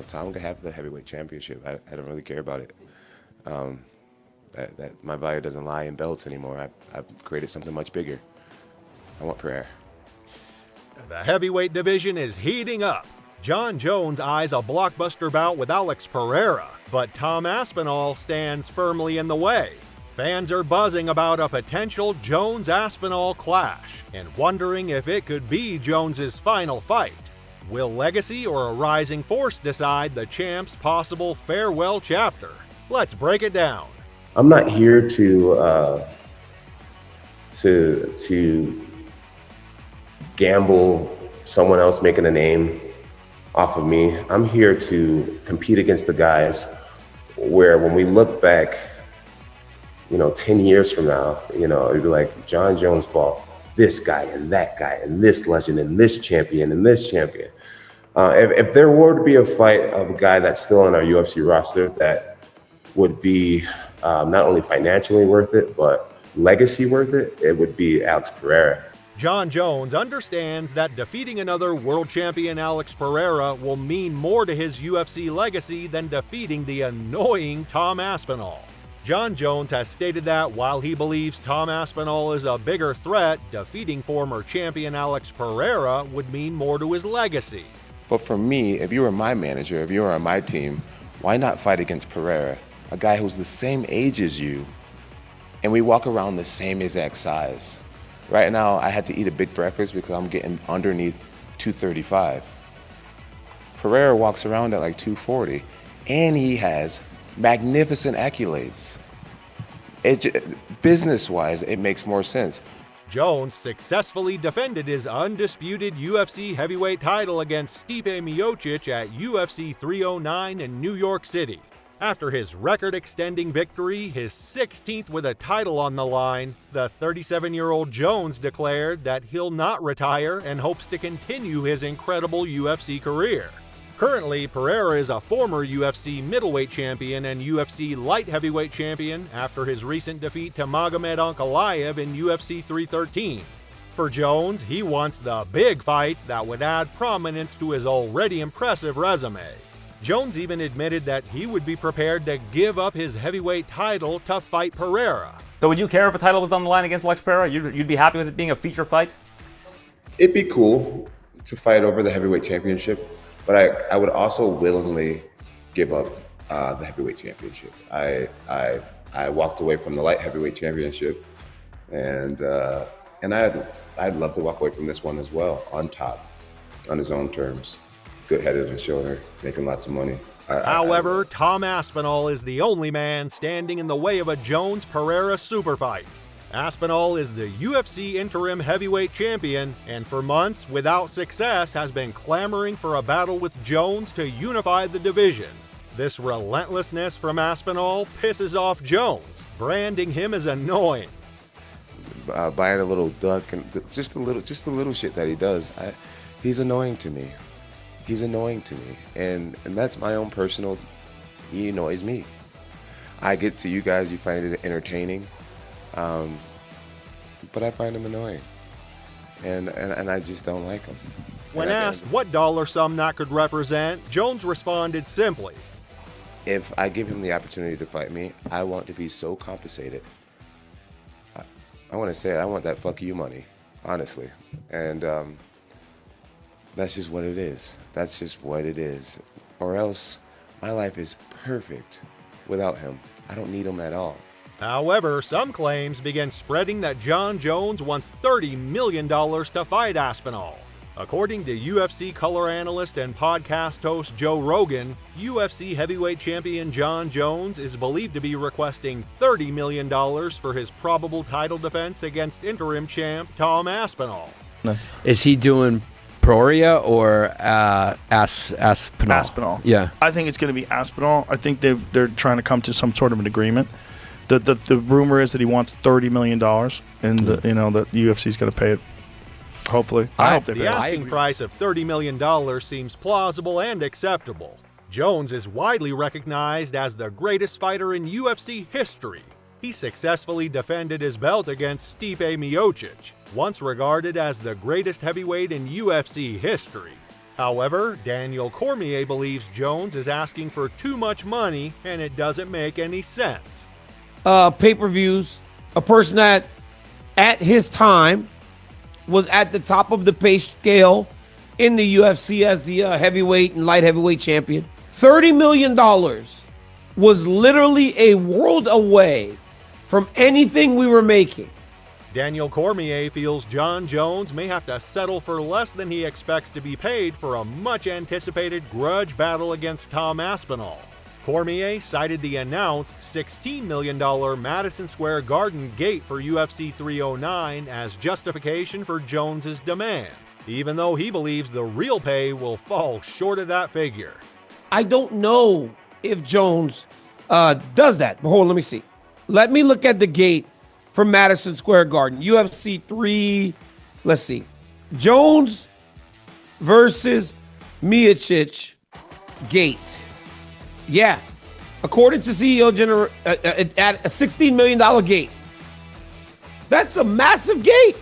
Tom can have the heavyweight championship. I don't really care about it. That my value doesn't lie in belts anymore. I've created something much bigger. I want Pereira. The heavyweight division is heating up. Jon Jones eyes a blockbuster bout with Alex Pereira, but Tom Aspinall stands firmly in the way. Fans are buzzing about a potential Jones-Aspinall clash and wondering if it could be Jones's final fight. Will legacy or a rising force decide the champ's possible farewell chapter? Let's break it down. I'm not here to gamble someone else making a name off of me. I'm here to compete against the guys where when we look back, 10 years from now, it'd be like Jon Jones fought this guy and that guy and this legend and this champion and this champion. If there were to be a fight of a guy that's still on our UFC roster that would be not only financially worth it, but legacy worth it, it would be Alex Pereira. Jon Jones understands that defeating another world champion Alex Pereira will mean more to his UFC legacy than defeating the annoying Tom Aspinall. Jon Jones has stated that while he believes Tom Aspinall is a bigger threat, defeating former champion Alex Pereira would mean more to his legacy. But for me, if you were my manager, if you were on my team, why not fight against Pereira, a guy who's the same age as you, and we walk around the same exact size? Right now, I had to eat a big breakfast because I'm getting underneath 235. Pereira walks around at like 240, and he has magnificent accolades. Business-wise, it makes more sense. Jones successfully defended his undisputed UFC heavyweight title against Stipe Miocic at UFC 309 in New York City. After his record-extending victory, his 16th with a title on the line, the 37-year-old Jones declared that he'll not retire and hopes to continue his incredible UFC career. Currently, Pereira is a former UFC middleweight champion and UFC light heavyweight champion after his recent defeat to Magomed Ankalaev in UFC 313. For Jones, he wants the big fights that would add prominence to his already impressive resume. Jones even admitted that he would be prepared to give up his heavyweight title to fight Pereira. So would you care if a title was on the line against Alex Pereira? You'd be happy with it being a feature fight? It'd be cool to fight over the heavyweight championship, but I would also willingly give up the heavyweight championship. I walked away from the light heavyweight championship, and I'd love to walk away from this one as well, on top, on his own terms. Good head and shoulder, making lots of money. However, Tom Aspinall is the only man standing in the way of a Jones-Pereira super fight. Aspinall is the UFC interim heavyweight champion, and for months, without success, has been clamoring for a battle with Jones to unify the division. This relentlessness from Aspinall pisses off Jones, branding him as annoying. Buying a little duck and just the little shit that he does, he's annoying to me. He's annoying to me, and that's my own personal. He annoys me. I get to you guys, you find it entertaining, but I find him annoying, and I just don't like him. When asked what dollar sum that could represent, Jones responded simply, "If I give him the opportunity to fight me, I want to be so compensated. I want to say it, I want that fuck you money, honestly, and that's just what it is. That's just what it is. Or else, my life is perfect without him. I don't need him at all." However, some claims began spreading that Jon Jones wants $30 million to fight Aspinall. According to UFC color analyst and podcast host Joe Rogan, UFC heavyweight champion Jon Jones is believed to be requesting $30 million for his probable title defense against interim champ Tom Aspinall. Is he doing Pereira or Aspinall? Aspinall. Yeah. I think it's going to be Aspinall. I think they're trying to come to some sort of an agreement. The rumor is that he wants $30 million, and that UFC is going to pay it. Hopefully, I hope they pay it. The asking price of $30 million seems plausible and acceptable. Jones is widely recognized as the greatest fighter in UFC history. He successfully defended his belt against Stipe Miocic, once regarded as the greatest heavyweight in UFC history. However, Daniel Cormier believes Jones is asking for too much money and it doesn't make any sense. Pay-per-views, a person that at his time was at the top of the pay scale in the UFC as the heavyweight and light heavyweight champion. $30 million was literally a world away from anything we were making. Daniel Cormier feels Jon Jones may have to settle for less than he expects to be paid for a much-anticipated grudge battle against Tom Aspinall. Cormier cited the announced $16 million Madison Square Garden gate for UFC 309 as justification for Jones's demand, even though he believes the real pay will fall short of that figure. I don't know if Jones does that. But hold on, let me see. Let me look at the gate for Madison Square Garden. UFC 3, let's see. Jones versus Miocic gate. Yeah. According to CEO General, at a $16 million gate. That's a massive gate.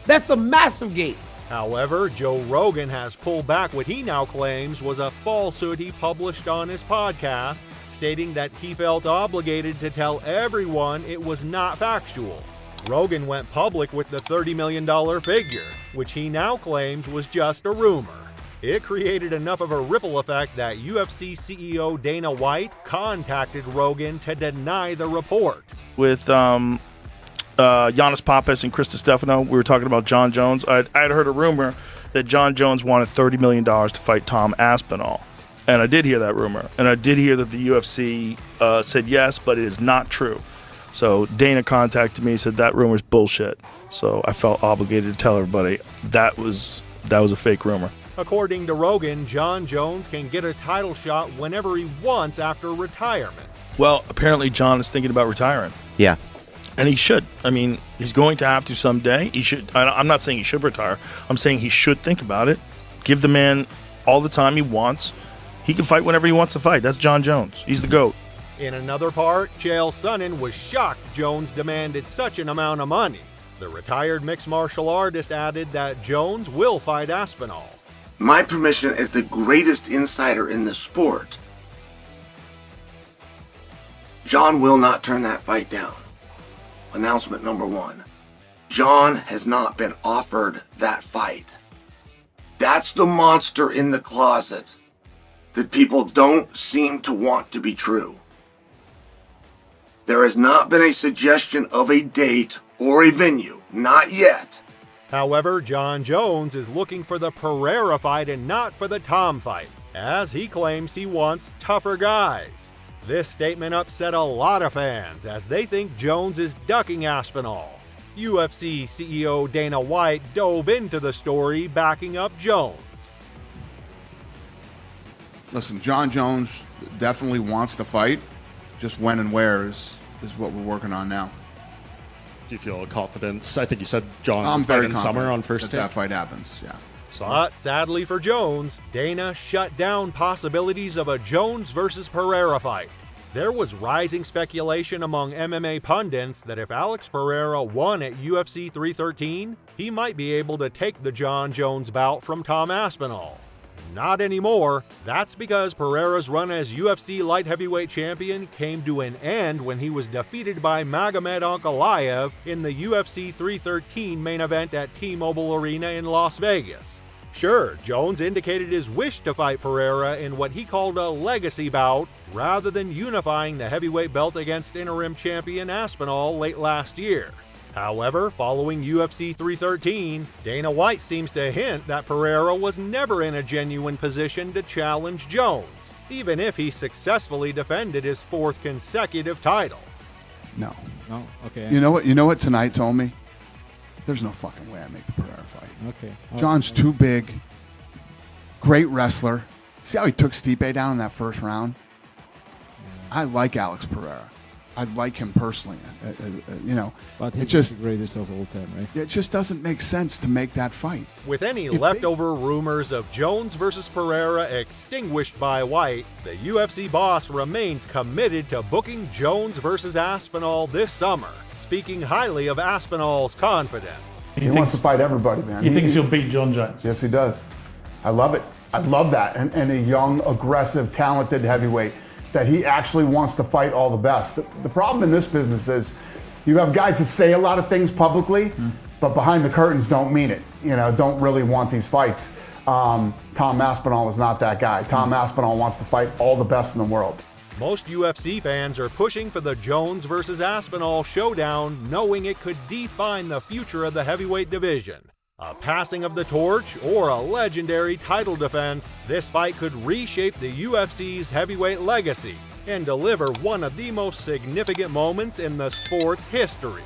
That's a massive gate. However, Joe Rogan has pulled back what he now claims was a falsehood he published on his podcast, stating that he felt obligated to tell everyone it was not factual. Rogan went public with the $30 million figure, which he now claims was just a rumor. It created enough of a ripple effect that UFC CEO Dana White contacted Rogan to deny the report. With Giannis Pappas and Chris Stefano, we were talking about Jon Jones. I had heard a rumor that Jon Jones wanted $30 million to fight Tom Aspinall. And I did hear that rumor. And I did hear that the UFC said yes, but it is not true. So Dana contacted me and said that rumor's bullshit. So I felt obligated to tell everybody that was a fake rumor. According to Rogan, Jon Jones can get a title shot whenever he wants after retirement. Well, apparently Jon is thinking about retiring. Yeah. And he should. I mean, he's going to have to someday. He should. I'm not saying he should retire. I'm saying he should think about it. Give the man all the time he wants. He can fight whenever he wants to fight. That's Jon Jones. He's the GOAT. In another part, Chael Sonnen was shocked Jones demanded such an amount of money. The retired mixed martial artist added that Jones will fight Aspinall. My permission as the greatest insider in the sport, Jon will not turn that fight down. Announcement number one. Jon has not been offered that fight. That's the monster in the closet that people don't seem to want to be true. There has not been a suggestion of a date or a venue, not yet. However, Jon Jones is looking for the Pereira fight and not for the Tom fight, as he claims he wants tougher guys. This statement upset a lot of fans, as they think Jones is ducking Aspinall. UFC CEO Dana White dove into the story, backing up Jones. Listen, Jon Jones definitely wants to fight. Just when and where is what we're working on now. Do you feel confidence? I think you said Jon I'm will very fight in confident summer on first that take. fight happens, yeah. But sadly for Jones, Dana shut down possibilities of a Jones versus Pereira fight. There was rising speculation among MMA pundits that if Alex Pereira won at UFC 313, he might be able to take the Jon Jones bout from Tom Aspinall. Not anymore. That's because Pereira's run as UFC light heavyweight champion came to an end when he was defeated by Magomed Ankalaev in the UFC 313 main event at T-Mobile Arena in Las Vegas. Sure, Jones indicated his wish to fight Pereira in what he called a legacy bout, rather than unifying the heavyweight belt against interim champion Aspinall late last year. However, following UFC 313, Dana White seems to hint that Pereira was never in a genuine position to challenge Jones, even if he successfully defended his fourth consecutive title. No. Oh, okay. You know what tonight told me? There's no fucking way I make the Pereira fight. Okay. John's too big. Great wrestler. See how he took Stipe down in that first round? I like Alex Pereira. I like him personally. But he's it just the greatest of all time, right? it just doesn't make sense to make that fight. With any If leftover rumors of Jones versus Pereira extinguished by White, the UFC boss remains committed to booking Jones versus Aspinall this summer, speaking highly of Aspinall's confidence. He wants to fight everybody, man. He thinks he'll beat Jon Jones? Yes, he does. I love it. I love that. And a young, aggressive, talented heavyweight that he actually wants to fight all the best. The problem in this business is you have guys that say a lot of things publicly, but behind the curtains don't mean it. Don't really want these fights. Tom Aspinall is not that guy. Tom Aspinall wants to fight all the best in the world. Most UFC fans are pushing for the Jones versus Aspinall showdown, knowing it could define the future of the heavyweight division. A passing of the torch or a legendary title defense, this fight could reshape the UFC's heavyweight legacy and deliver one of the most significant moments in the sport's history.